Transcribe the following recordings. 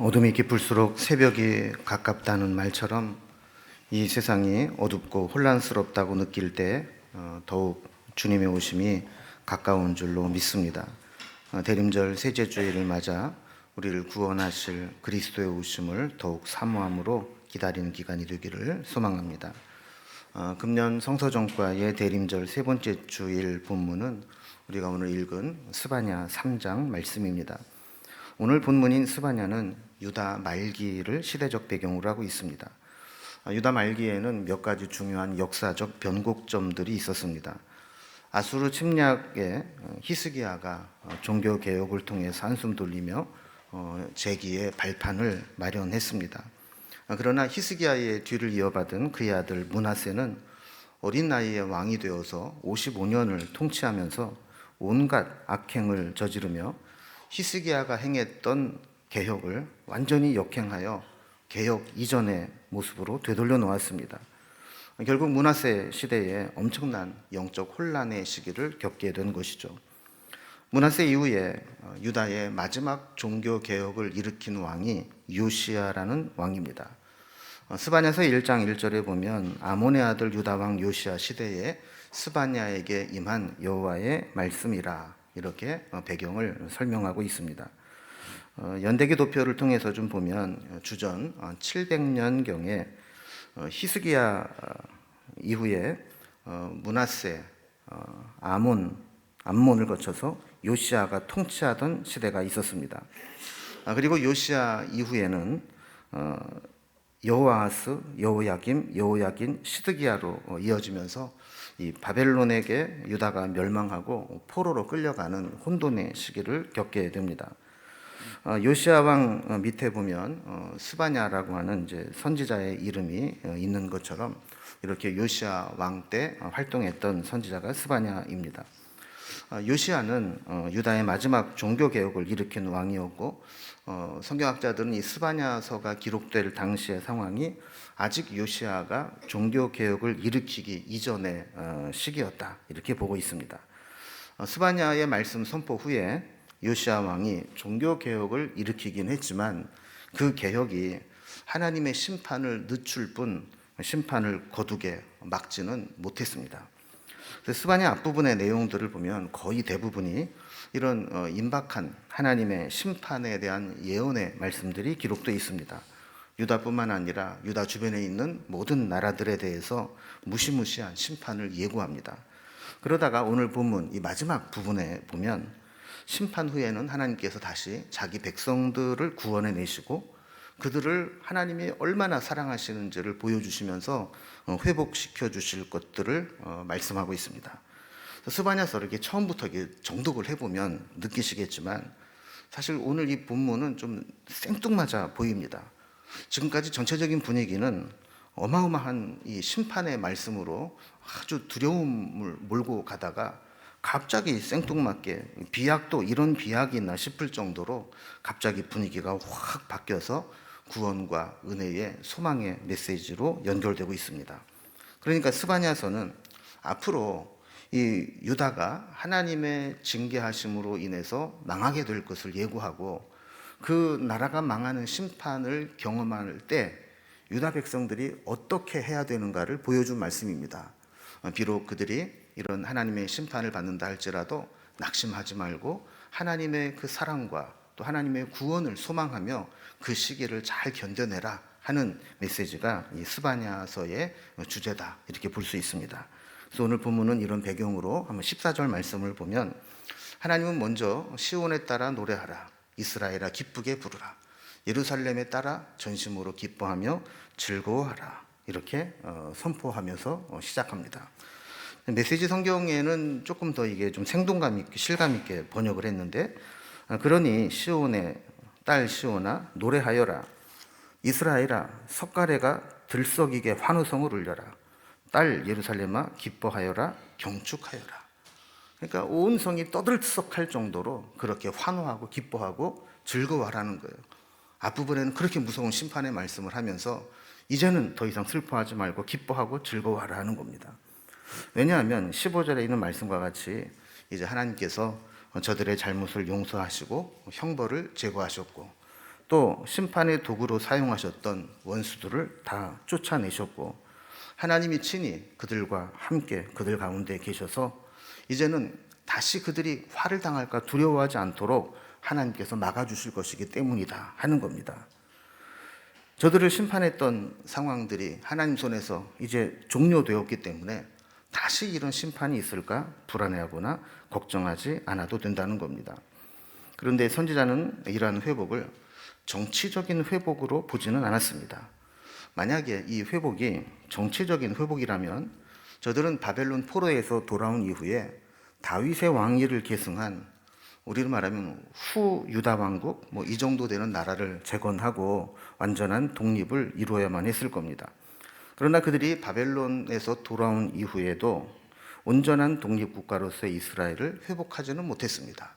어둠이 깊을수록 새벽이 가깝다는 말처럼 이 세상이 어둡고 혼란스럽다고 느낄 때 더욱 주님의 오심이 가까운 줄로 믿습니다. 대림절 셋째 주일을 맞아 우리를 구원하실 그리스도의 오심을 더욱 사모함으로 기다리는 기간이 되기를 소망합니다. 금년 성서정과의 대림절 세 번째 주일 본문은 우리가 오늘 읽은 스바냐 3장 말씀입니다. 오늘 본문인 스바냐는 유다 말기를 시대적 배경으로 하고 있습니다. 유다 말기에는 몇 가지 중요한 역사적 변곡점들이 있었습니다. 아수르 침략에 히스기야가 종교 개혁을 통해서 한숨 돌리며 재기의 발판을 마련했습니다. 그러나 히스기야의 뒤를 이어받은 그의 아들 므낫세는 어린 나이에 왕이 되어서 55년을 통치하면서 온갖 악행을 저지르며 히스기야가 행했던 개혁을 완전히 역행하여 개혁 이전의 모습으로 되돌려 놓았습니다. 결국 므낫세 시대에 엄청난 영적 혼란의 시기를 겪게 된 것이죠. 므낫세 이후에 유다의 마지막 종교 개혁을 일으킨 왕이 요시야라는 왕입니다. 스바냐서 1장 1절에 보면 아몬의 아들 유다 왕 요시야 시대에 스바냐에게 임한 여호와의 말씀이라, 이렇게 배경을 설명하고 있습니다. 연대기 도표를 통해서 좀 보면 주전 700년경에 히스기야 이후에 므낫세, 암몬을 거쳐서 요시야가 통치하던 시대가 있었습니다. 그리고 요시야 이후에는 여호아하스, 여호야긴, 시드기야로 이어지면서 이 바벨론에게 유다가 멸망하고 포로로 끌려가는 혼돈의 시기를 겪게 됩니다. 요시야 왕 밑에 보면 스바냐라고 하는 이제 선지자의 이름이 있는 것처럼 이렇게 요시야 왕 때 활동했던 선지자가 스바냐입니다. 요시야는 유다의 마지막 종교 개혁을 일으킨 왕이었고, 성경학자들은 이 스바냐서가 기록될 당시의 상황이 아직 요시야가 종교 개혁을 일으키기 이전의 시기였다, 이렇게 보고 있습니다. 스바냐의 말씀 선포 후에 요시야 왕이 종교 개혁을 일으키긴 했지만 그 개혁이 하나님의 심판을 늦출 뿐 심판을 거두게 막지는 못했습니다. 스바냐 앞부분의 내용들을 보면 거의 대부분이 이런 임박한 하나님의 심판에 대한 예언의 말씀들이 기록되어 있습니다. 유다뿐만 아니라 유다 주변에 있는 모든 나라들에 대해서 무시무시한 심판을 예고합니다. 그러다가 오늘 본문 이 마지막 부분에 보면 심판 후에는 하나님께서 다시 자기 백성들을 구원해 내시고 그들을 하나님이 얼마나 사랑하시는지를 보여주시면서 회복시켜 주실 것들을 말씀하고 있습니다. 스바냐서 이렇게 처음부터 이렇게 정독을 해보면 느끼시겠지만 사실 오늘 이 본문은 좀 생뚱맞아 보입니다. 지금까지 전체적인 분위기는 어마어마한 이 심판의 말씀으로 아주 두려움을 몰고 가다가 갑자기 생뚱맞게 비약도 이런 비약이 있나 싶을 정도로 갑자기 분위기가 확 바뀌어서 구원과 은혜의 소망의 메시지로 연결되고 있습니다. 그러니까 스바냐서는 앞으로 이 유다가 하나님의 징계하심으로 인해서 망하게 될 것을 예고하고 그 나라가 망하는 심판을 경험할 때 유다 백성들이 어떻게 해야 되는가를 보여준 말씀입니다. 비록 그들이 이런 하나님의 심판을 받는다 할지라도 낙심하지 말고 하나님의 그 사랑과 또 하나님의 구원을 소망하며 그 시기를 잘 견뎌내라 하는 메시지가 이 스바냐서의 주제다, 이렇게 볼 수 있습니다. 그래서 오늘 본문은 이런 배경으로 한번 14절 말씀을 보면 하나님은 먼저 시온에 따라 노래하라, 이스라엘아 기쁘게 부르라, 예루살렘에 따라 전심으로 기뻐하며 즐거워하라, 이렇게 선포하면서 시작합니다. 메시지 성경에는 조금 더 이게 좀 생동감 있게 실감 있게 번역을 했는데, 그러니 시온의 딸 시온아 노래하여라, 이스라엘아 석가래가 들썩이게 환호성을 울려라, 딸 예루살렘아 기뻐하여라, 경축하여라. 그러니까 온 성이 떠들썩할 정도로 그렇게 환호하고 기뻐하고 즐거워하라는 거예요. 앞부분에는 그렇게 무서운 심판의 말씀을 하면서 이제는 더 이상 슬퍼하지 말고 기뻐하고 즐거워하라는 겁니다. 왜냐하면 15절에 있는 말씀과 같이 이제 하나님께서 저들의 잘못을 용서하시고 형벌을 제거하셨고 또 심판의 도구로 사용하셨던 원수들을 다 쫓아내셨고 하나님이 친히 그들과 함께 그들 가운데 계셔서 이제는 다시 그들이 화를 당할까 두려워하지 않도록 하나님께서 막아주실 것이기 때문이다 하는 겁니다. 저들을 심판했던 상황들이 하나님 손에서 이제 종료되었기 때문에 다시 이런 심판이 있을까 불안해하거나 걱정하지 않아도 된다는 겁니다. 그런데 선지자는 이러한 회복을 정치적인 회복으로 보지는 않았습니다. 만약에 이 회복이 정치적인 회복이라면 저들은 바벨론 포로에서 돌아온 이후에 다윗의 왕위를 계승한, 우리로 말하면 후 유다 왕국 이 정도 되는 나라를 재건하고 완전한 독립을 이루어야만 했을 겁니다. 그러나 그들이 바벨론에서 돌아온 이후에도 온전한 독립국가로서의 이스라엘을 회복하지는 못했습니다.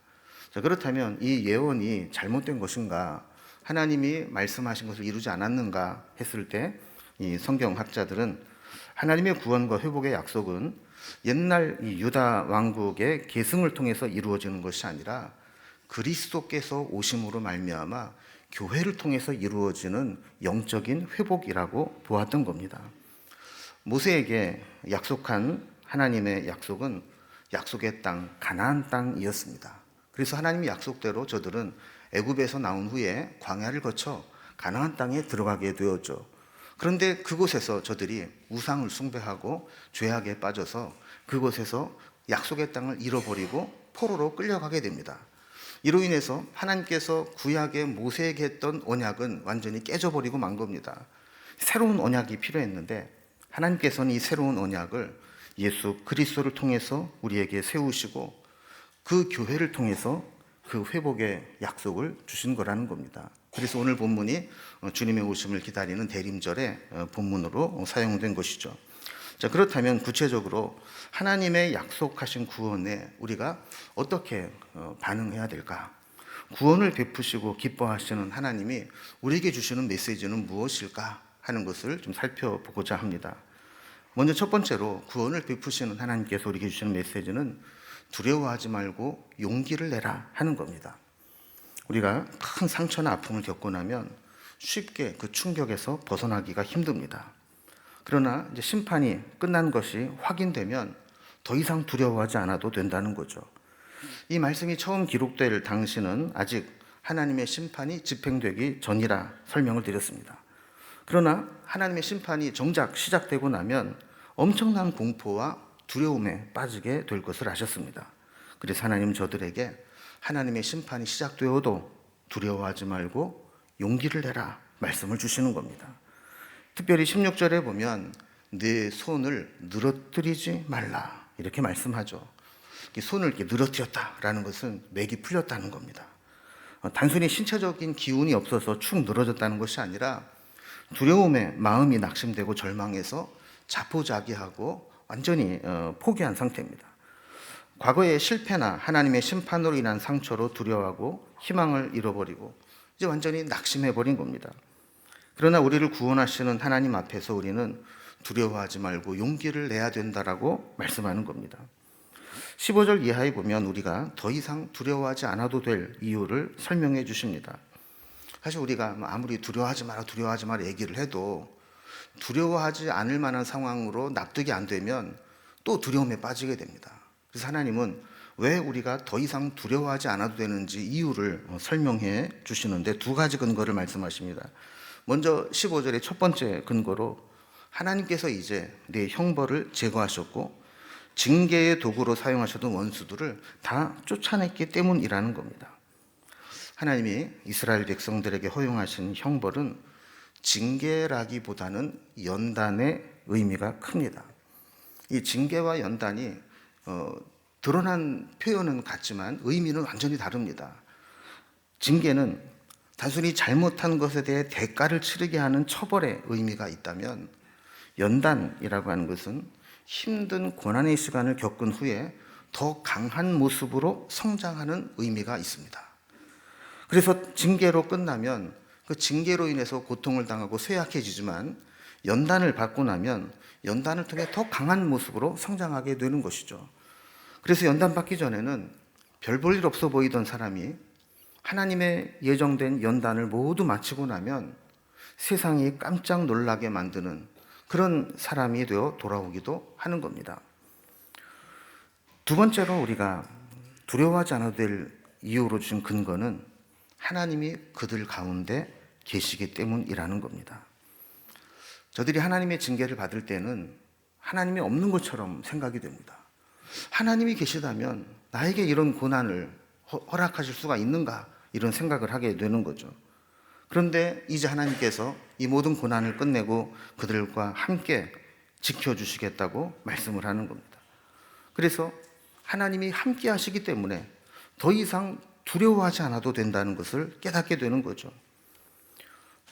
자, 그렇다면 이 예언이 잘못된 것인가, 하나님이 말씀하신 것을 이루지 않았는가 했을 때 이 성경학자들은 하나님의 구원과 회복의 약속은 옛날 이 유다 왕국의 계승을 통해서 이루어지는 것이 아니라 그리스도께서 오심으로 말미암아 교회를 통해서 이루어지는 영적인 회복이라고 보았던 겁니다. 모세에게 약속한 하나님의 약속은 약속의 땅, 가나안 땅이었습니다. 그래서 하나님의 약속대로 저들은 애굽에서 나온 후에 광야를 거쳐 가나안 땅에 들어가게 되었죠. 그런데 그곳에서 저들이 우상을 숭배하고 죄악에 빠져서 그곳에서 약속의 땅을 잃어버리고 포로로 끌려가게 됩니다. 이로 인해서 하나님께서 구약에 모세에게 했던 언약은 완전히 깨져버리고 만 겁니다. 새로운 언약이 필요했는데 하나님께서는 이 새로운 언약을 예수 그리스도를 통해서 우리에게 세우시고 그 교회를 통해서 그 회복의 약속을 주신 거라는 겁니다. 그래서 오늘 본문이 주님의 오심을 기다리는 대림절의 본문으로 사용된 것이죠. 자, 그렇다면 구체적으로 하나님의 약속하신 구원에 우리가 어떻게 반응해야 될까? 구원을 베푸시고 기뻐하시는 하나님이 우리에게 주시는 메시지는 무엇일까 하는 것을 좀 살펴보고자 합니다. 먼저 첫 번째로 구원을 베푸시는 하나님께서 우리에게 주시는 메시지는 두려워하지 말고 용기를 내라 하는 겁니다. 우리가 큰 상처나 아픔을 겪고 나면 쉽게 그 충격에서 벗어나기가 힘듭니다. 그러나 이제 심판이 끝난 것이 확인되면 더 이상 두려워하지 않아도 된다는 거죠. 이 말씀이 처음 기록될 당시는 아직 하나님의 심판이 집행되기 전이라 설명을 드렸습니다. 그러나 하나님의 심판이 정작 시작되고 나면 엄청난 공포와 두려움에 빠지게 될 것을 아셨습니다. 그래서 하나님은 저들에게 하나님의 심판이 시작되어도 두려워하지 말고 용기를 내라 말씀을 주시는 겁니다. 특별히 16절에 보면 내 손을 늘어뜨리지 말라 이렇게 말씀하죠. 손을 이렇게 늘어뜨렸다라는 것은 맥이 풀렸다는 겁니다. 단순히 신체적인 기운이 없어서 축 늘어졌다는 것이 아니라 두려움에 마음이 낙심되고 절망해서 자포자기하고 완전히 포기한 상태입니다. 과거의 실패나 하나님의 심판으로 인한 상처로 두려워하고 희망을 잃어버리고 이제 완전히 낙심해버린 겁니다. 그러나 우리를 구원하시는 하나님 앞에서 우리는 두려워하지 말고 용기를 내야 된다라고 말씀하는 겁니다. 15절 이하에 보면 우리가 더 이상 두려워하지 않아도 될 이유를 설명해 주십니다. 사실 우리가 아무리 두려워하지 마라 얘기를 해도 두려워하지 않을 만한 상황으로 납득이 안 되면 또 두려움에 빠지게 됩니다. 그래서 하나님은 왜 우리가 더 이상 두려워하지 않아도 되는지 이유를 설명해 주시는데 두 가지 근거를 말씀하십니다. 먼저 15절의 첫 번째 근거로 하나님께서 이제 내 형벌을 제거하셨고 징계의 도구로 사용하셨던 원수들을 다 쫓아냈기 때문이라는 겁니다. 하나님이 이스라엘 백성들에게 허용하신 형벌은 징계라기보다는 연단의 의미가 큽니다. 이 징계와 연단이 드러난 표현은 같지만 의미는 완전히 다릅니다. 징계는 단순히 잘못한 것에 대해 대가를 치르게 하는 처벌의 의미가 있다면 연단이라고 하는 것은 힘든 고난의 시간을 겪은 후에 더 강한 모습으로 성장하는 의미가 있습니다. 그래서 징계로 끝나면 그 징계로 인해서 고통을 당하고 쇠약해지지만 연단을 받고 나면 연단을 통해 더 강한 모습으로 성장하게 되는 것이죠. 그래서 연단 받기 전에는 별 볼 일 없어 보이던 사람이 하나님의 예정된 연단을 모두 마치고 나면 세상이 깜짝 놀라게 만드는 그런 사람이 되어 돌아오기도 하는 겁니다. 두 번째로 우리가 두려워하지 않아도 될 이유로 준 근거는 하나님이 그들 가운데 계시기 때문이라는 겁니다. 저들이 하나님의 징계를 받을 때는 하나님이 없는 것처럼 생각이 됩니다. 하나님이 계시다면 나에게 이런 고난을 허락하실 수가 있는가? 이런 생각을 하게 되는 거죠. 그런데 이제 하나님께서 이 모든 고난을 끝내고 그들과 함께 지켜주시겠다고 말씀을 하는 겁니다. 그래서 하나님이 함께 하시기 때문에 더 이상 두려워하지 않아도 된다는 것을 깨닫게 되는 거죠.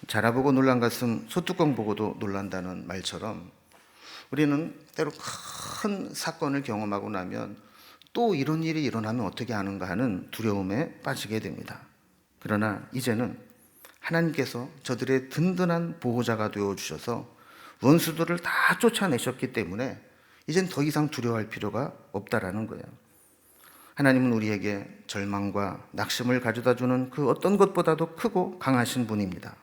자라보고 놀란 가슴 소뚜껑 보고도 놀란다는 말처럼 우리는 때로 큰 사건을 경험하고 나면 또 이런 일이 일어나면 어떻게 하는가 하는 두려움에 빠지게 됩니다. 그러나 이제는 하나님께서 저들의 든든한 보호자가 되어주셔서 원수들을 다 쫓아내셨기 때문에 이젠 더 이상 두려워할 필요가 없다라는 거예요. 하나님은 우리에게 절망과 낙심을 가져다주는 그 어떤 것보다도 크고 강하신 분입니다.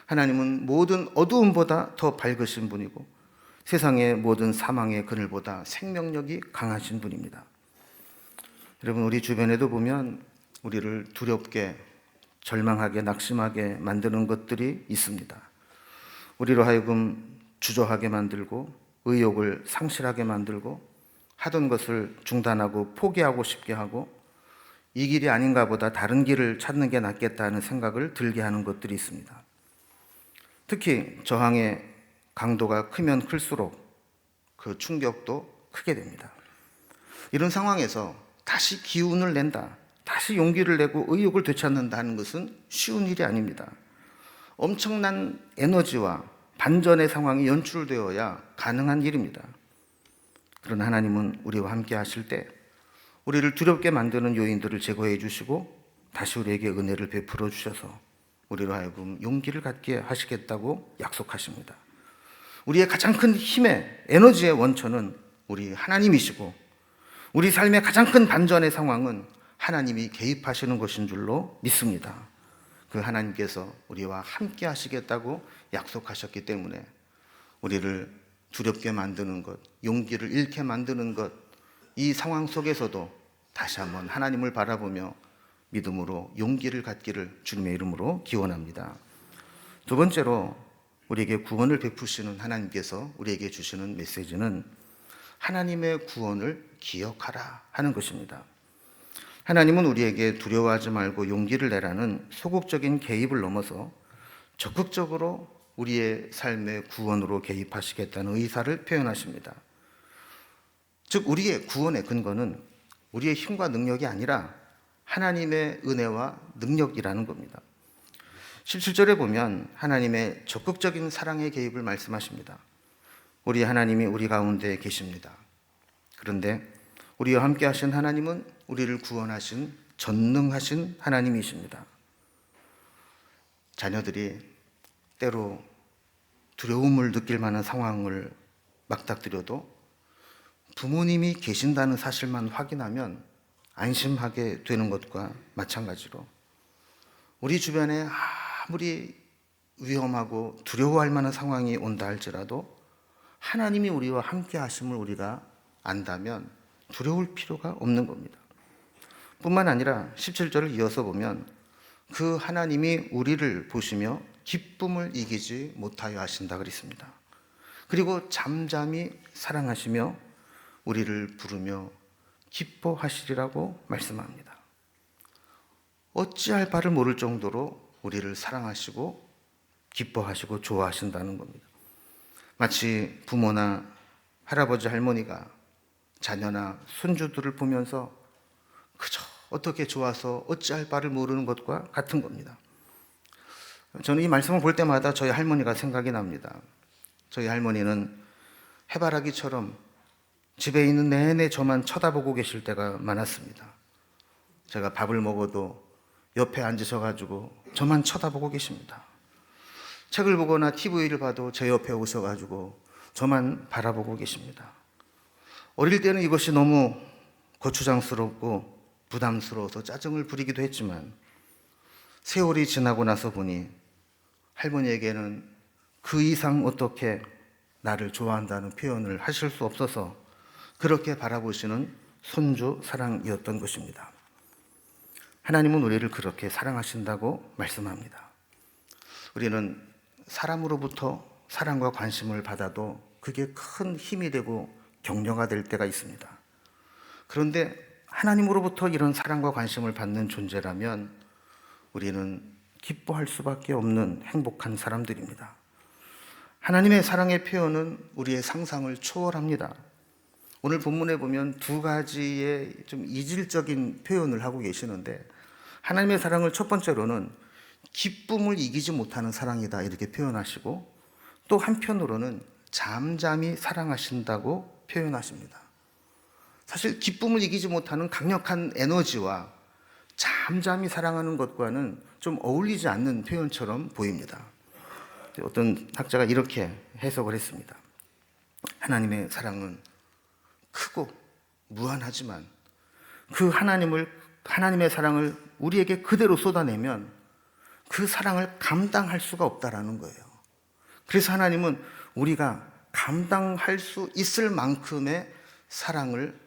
하나님은 모든 어두움보다 더 밝으신 분이고 세상의 모든 사망의 그늘보다 생명력이 강하신 분입니다. 여러분, 우리 주변에도 보면 우리를 두렵게, 절망하게, 낙심하게 만드는 것들이 있습니다. 우리로 하여금 주저하게 만들고 의욕을 상실하게 만들고 하던 것을 중단하고 포기하고 싶게 하고 이 길이 아닌가 보다 다른 길을 찾는 게 낫겠다는 생각을 들게 하는 것들이 있습니다. 특히 저항의 강도가 크면 클수록 그 충격도 크게 됩니다. 이런 상황에서 다시 기운을 낸다, 다시 용기를 내고 의욕을 되찾는다 하는 것은 쉬운 일이 아닙니다. 엄청난 에너지와 반전의 상황이 연출되어야 가능한 일입니다. 그러나 하나님은 우리와 함께 하실 때 우리를 두렵게 만드는 요인들을 제거해 주시고 다시 우리에게 은혜를 베풀어 주셔서 우리로 하여금 용기를 갖게 하시겠다고 약속하십니다. 우리의 가장 큰 힘의 에너지의 원천은 우리 하나님이시고 우리 삶의 가장 큰 반전의 상황은 하나님이 개입하시는 것인 줄로 믿습니다. 그 하나님께서 우리와 함께 하시겠다고 약속하셨기 때문에 우리를 두렵게 만드는 것, 용기를 잃게 만드는 것, 이 상황 속에서도 다시 한번 하나님을 바라보며 믿음으로 용기를 갖기를 주님의 이름으로 기원합니다. 두 번째로 우리에게 구원을 베푸시는 하나님께서 우리에게 주시는 메시지는 하나님의 구원을 기억하라 하는 것입니다. 하나님은 우리에게 두려워하지 말고 용기를 내라는 소극적인 개입을 넘어서 적극적으로 우리의 삶의 구원으로 개입하시겠다는 의사를 표현하십니다. 즉 우리의 구원의 근거는 우리의 힘과 능력이 아니라 하나님의 은혜와 능력이라는 겁니다. 17절에 보면 하나님의 적극적인 사랑의 개입을 말씀하십니다. 우리 하나님이 우리 가운데 계십니다. 그런데 우리와 함께 하신 하나님은 우리를 구원하신 전능하신 하나님이십니다. 자녀들이 때로 두려움을 느낄 만한 상황을 맞닥뜨려도 부모님이 계신다는 사실만 확인하면 안심하게 되는 것과 마찬가지로 우리 주변에 아무리 위험하고 두려워할 만한 상황이 온다 할지라도 하나님이 우리와 함께 하심을 우리가 안다면 두려울 필요가 없는 겁니다. 뿐만 아니라 17절을 이어서 보면 그 하나님이 우리를 보시며 기쁨을 이기지 못하여 하신다 그랬습니다. 그리고 잠잠히 사랑하시며 우리를 부르며 기뻐하시리라고 말씀합니다. 어찌할 바를 모를 정도로 우리를 사랑하시고 기뻐하시고 좋아하신다는 겁니다. 마치 부모나 할아버지 할머니가 자녀나 손주들을 보면서 그저 어떻게 좋아서 어찌할 바를 모르는 것과 같은 겁니다. 저는 이 말씀을 볼 때마다 저희 할머니가 생각이 납니다. 저희 할머니는 해바라기처럼 집에 있는 내내 저만 쳐다보고 계실 때가 많았습니다. 제가 밥을 먹어도 옆에 앉으셔가지고 저만 쳐다보고 계십니다. 책을 보거나 TV를 봐도 제 옆에 오셔가지고 저만 바라보고 계십니다. 어릴 때는 이것이 너무 거추장스럽고 부담스러워서 짜증을 부리기도 했지만 세월이 지나고 나서 보니 할머니에게는 그 이상 어떻게 나를 좋아한다는 표현을 하실 수 없어서 그렇게 바라보시는 손주 사랑이었던 것입니다. 하나님은 우리를 그렇게 사랑하신다고 말씀합니다. 우리는 사람으로부터 사랑과 관심을 받아도 그게 큰 힘이 되고 격려가 될 때가 있습니다. 그런데 하나님으로부터 이런 사랑과 관심을 받는 존재라면 우리는 기뻐할 수밖에 없는 행복한 사람들입니다. 하나님의 사랑의 표현은 우리의 상상을 초월합니다. 오늘 본문에 보면 두 가지의 좀 이질적인 표현을 하고 계시는데, 하나님의 사랑을 첫 번째로는 기쁨을 이기지 못하는 사랑이다 이렇게 표현하시고, 또 한편으로는 잠잠히 사랑하신다고 표현하십니다. 사실 기쁨을 이기지 못하는 강력한 에너지와 잠잠히 사랑하는 것과는 좀 어울리지 않는 표현처럼 보입니다. 어떤 학자가 이렇게 해석을 했습니다. 하나님의 사랑은 크고 무한하지만 그 하나님의 사랑을 우리에게 그대로 쏟아내면 그 사랑을 감당할 수가 없다라는 거예요. 그래서 하나님은 우리가 감당할 수 있을 만큼의 사랑을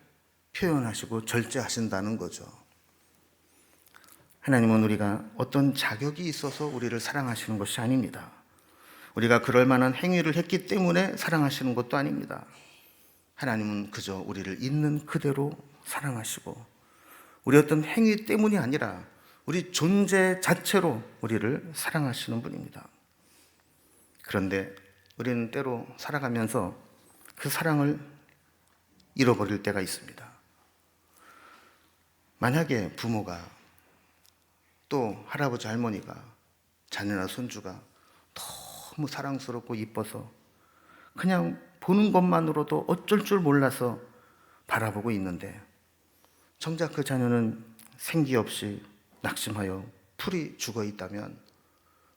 표현하시고 절제하신다는 거죠. 하나님은 우리가 어떤 자격이 있어서 우리를 사랑하시는 것이 아닙니다. 우리가 그럴 만한 행위를 했기 때문에 사랑하시는 것도 아닙니다. 하나님은 그저 우리를 있는 그대로 사랑하시고, 우리 어떤 행위 때문이 아니라 우리 존재 자체로 우리를 사랑하시는 분입니다. 그런데 우리는 때로 살아가면서 그 사랑을 잃어버릴 때가 있습니다. 만약에 부모가, 또 할아버지 할머니가 자녀나 손주가 너무 사랑스럽고 이뻐서 그냥 보는 것만으로도 어쩔 줄 몰라서 바라보고 있는데, 정작 그 자녀는 생기 없이 낙심하여 풀이 죽어 있다면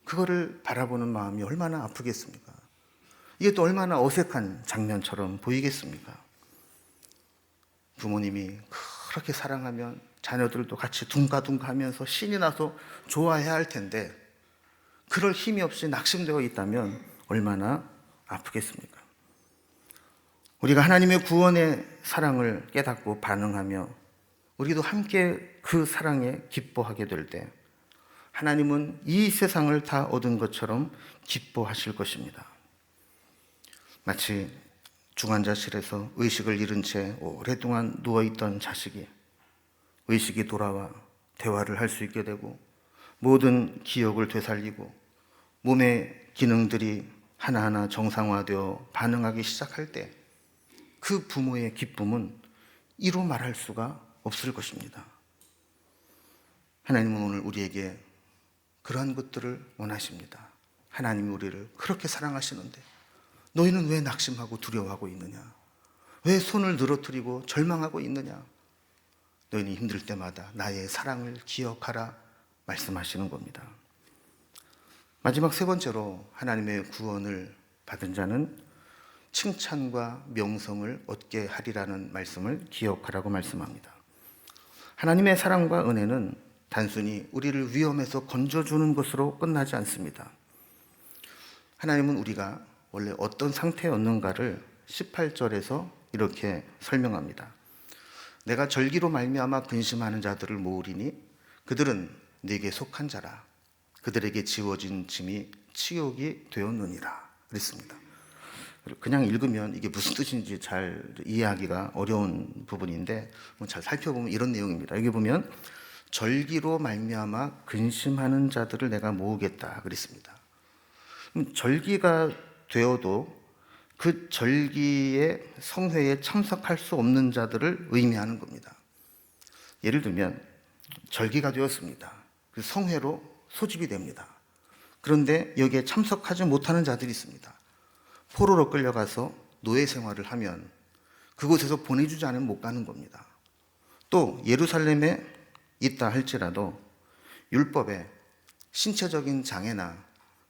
그거를 바라보는 마음이 얼마나 아프겠습니까? 이게 또 얼마나 어색한 장면처럼 보이겠습니까? 부모님이 그렇게 사랑하면 자녀들도 같이 둥가둥가 하면서 신이 나서 좋아해야 할 텐데, 그럴 힘이 없이 낙심되어 있다면 얼마나 아프겠습니까? 우리가 하나님의 구원의 사랑을 깨닫고 반응하며 우리도 함께 그 사랑에 기뻐하게 될 때, 하나님은 이 세상을 다 얻은 것처럼 기뻐하실 것입니다. 마치 중환자실에서 의식을 잃은 채 오랫동안 누워있던 자식이 의식이 돌아와 대화를 할 수 있게 되고, 모든 기억을 되살리고 몸의 기능들이 하나하나 정상화되어 반응하기 시작할 때, 그 부모의 기쁨은 이루 말할 수가 없을 것입니다. 하나님은 오늘 우리에게 그러한 것들을 원하십니다. 하나님이 우리를 그렇게 사랑하시는데 너희는 왜 낙심하고 두려워하고 있느냐? 왜 손을 늘어뜨리고 절망하고 있느냐? 너희는 힘들 때마다 나의 사랑을 기억하라 말씀하시는 겁니다. 마지막 세 번째로, 하나님의 구원을 받은 자는 칭찬과 명성을 얻게 하리라는 말씀을 기억하라고 말씀합니다. 하나님의 사랑과 은혜는 단순히 우리를 위험에서 건져주는 것으로 끝나지 않습니다. 하나님은 우리가 원래 어떤 상태였는가를 18절에서 이렇게 설명합니다. 내가 절기로 말미암아 근심하는 자들을 모으리니 그들은 네게 속한 자라. 그들에게 지워진 짐이 치욕이 되었느니라 그랬습니다. 그냥 읽으면 이게 무슨 뜻인지 잘 이해하기가 어려운 부분인데, 잘 살펴보면 이런 내용입니다. 여기 보면 절기로 말미암아 근심하는 자들을 내가 모으겠다 그랬습니다. 절기가 되어도 그 절기의 성회에 참석할 수 없는 자들을 의미하는 겁니다. 예를 들면 절기가 되었습니다. 그 성회로 소집이 됩니다. 그런데 여기에 참석하지 못하는 자들이 있습니다. 포로로 끌려가서 노예 생활을 하면 그곳에서 보내주지 않으면 못 가는 겁니다. 또 예루살렘에 있다 할지라도 율법에 신체적인 장애나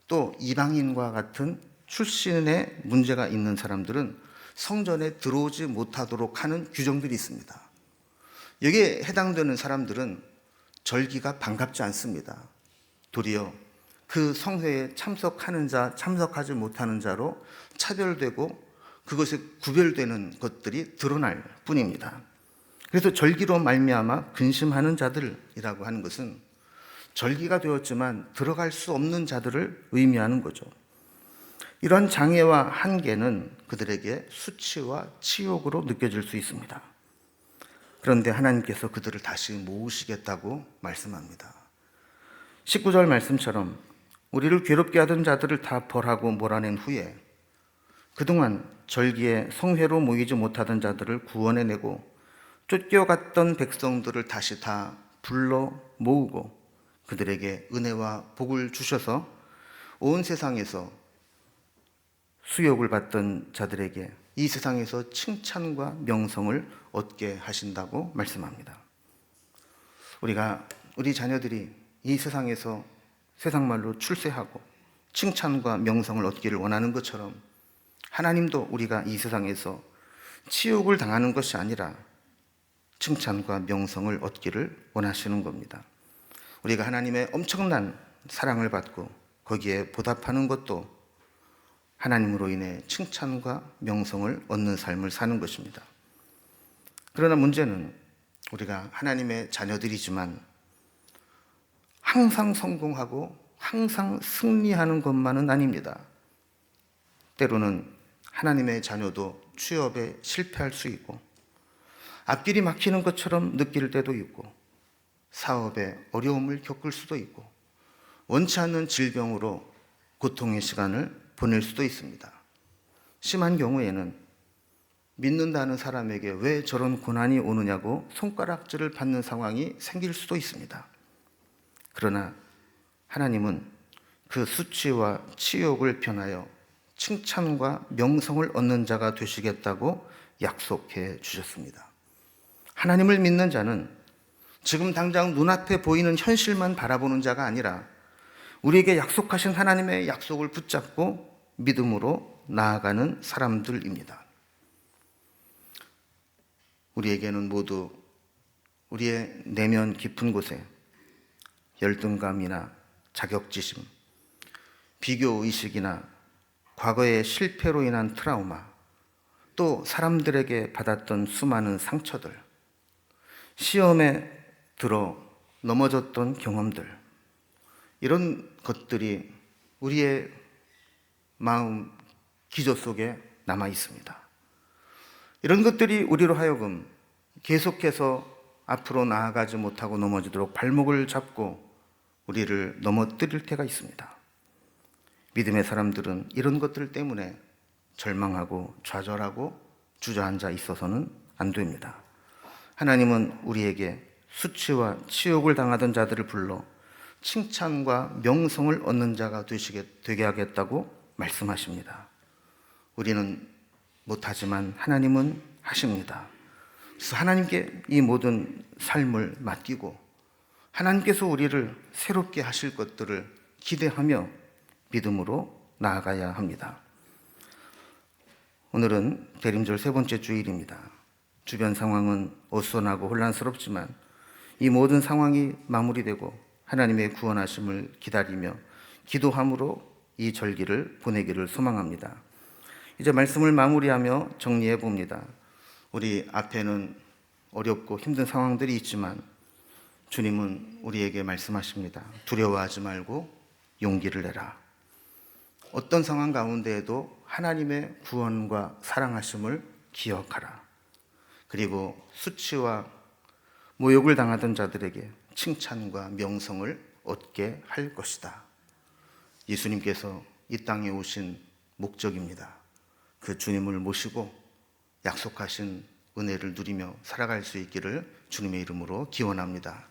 또 이방인과 같은 출신의 문제가 있는 사람들은 성전에 들어오지 못하도록 하는 규정들이 있습니다. 여기에 해당되는 사람들은 절기가 반갑지 않습니다. 도리어 그 성회에 참석하는 자, 참석하지 못하는 자로 차별되고 그것이 구별되는 것들이 드러날 뿐입니다. 그래서 절기로 말미암아 근심하는 자들이라고 하는 것은 절기가 되었지만 들어갈 수 없는 자들을 의미하는 거죠. 이런 장애와 한계는 그들에게 수치와 치욕으로 느껴질 수 있습니다. 그런데 하나님께서 그들을 다시 모으시겠다고 말씀합니다. 19절 말씀처럼 우리를 괴롭게 하던 자들을 다 벌하고 몰아낸 후에 그동안 절기에 성회로 모이지 못하던 자들을 구원해내고 쫓겨갔던 백성들을 다시 다 불러 모으고 그들에게 은혜와 복을 주셔서 온 세상에서 수욕을 받던 자들에게 이 세상에서 칭찬과 명성을 얻게 하신다고 말씀합니다. 우리 자녀들이 이 세상에서 세상 말로 출세하고 칭찬과 명성을 얻기를 원하는 것처럼 하나님도 우리가 이 세상에서 치욕을 당하는 것이 아니라 칭찬과 명성을 얻기를 원하시는 겁니다. 우리가 하나님의 엄청난 사랑을 받고 거기에 보답하는 것도 하나님으로 인해 칭찬과 명성을 얻는 삶을 사는 것입니다. 그러나 문제는 우리가 하나님의 자녀들이지만 항상 성공하고 항상 승리하는 것만은 아닙니다. 때로는 하나님의 자녀도 취업에 실패할 수 있고 앞길이 막히는 것처럼 느낄 때도 있고 사업에 어려움을 겪을 수도 있고 원치 않는 질병으로 고통의 시간을 보낼 수도 있습니다. 심한 경우에는 믿는다는 사람에게 왜 저런 고난이 오느냐고 손가락질을 받는 상황이 생길 수도 있습니다. 그러나 하나님은 그 수치와 치욕을 변하여 칭찬과 명성을 얻는 자가 되시겠다고 약속해 주셨습니다. 하나님을 믿는 자는 지금 당장 눈앞에 보이는 현실만 바라보는 자가 아니라 우리에게 약속하신 하나님의 약속을 붙잡고 믿음으로 나아가는 사람들입니다. 우리에게는 모두 우리의 내면 깊은 곳에 열등감이나 자격지심, 비교의식이나 과거의 실패로 인한 트라우마, 또 사람들에게 받았던 수많은 상처들, 시험에 들어 넘어졌던 경험들, 이런 것들이 우리의 마음 기저 속에 남아 있습니다. 이런 것들이 우리로 하여금 계속해서 앞으로 나아가지 못하고 넘어지도록 발목을 잡고 우리를 넘어뜨릴 때가 있습니다. 믿음의 사람들은 이런 것들 때문에 절망하고 좌절하고 주저앉아 있어서는 안 됩니다. 하나님은 우리에게 수치와 치욕을 당하던 자들을 불러 칭찬과 명성을 얻는 자가 되게 하겠다고 말씀하십니다. 우리는 못하지만 하나님은 하십니다. 그래서 하나님께 이 모든 삶을 맡기고 하나님께서 우리를 새롭게 하실 것들을 기대하며 믿음으로 나아가야 합니다. 오늘은 대림절 세 번째 주일입니다. 주변 상황은 어수선하고 혼란스럽지만 이 모든 상황이 마무리되고 하나님의 구원하심을 기다리며 기도함으로 이 절기를 보내기를 소망합니다. 이제 말씀을 마무리하며 정리해 봅니다. 우리 앞에는 어렵고 힘든 상황들이 있지만 주님은 우리에게 말씀하십니다. 두려워하지 말고 용기를 내라. 어떤 상황 가운데에도 하나님의 구원과 사랑하심을 기억하라. 그리고 수치와 모욕을 당하던 자들에게 칭찬과 명성을 얻게 할 것이다. 예수님께서 이 땅에 오신 목적입니다. 그 주님을 모시고 약속하신 은혜를 누리며 살아갈 수 있기를 주님의 이름으로 기원합니다.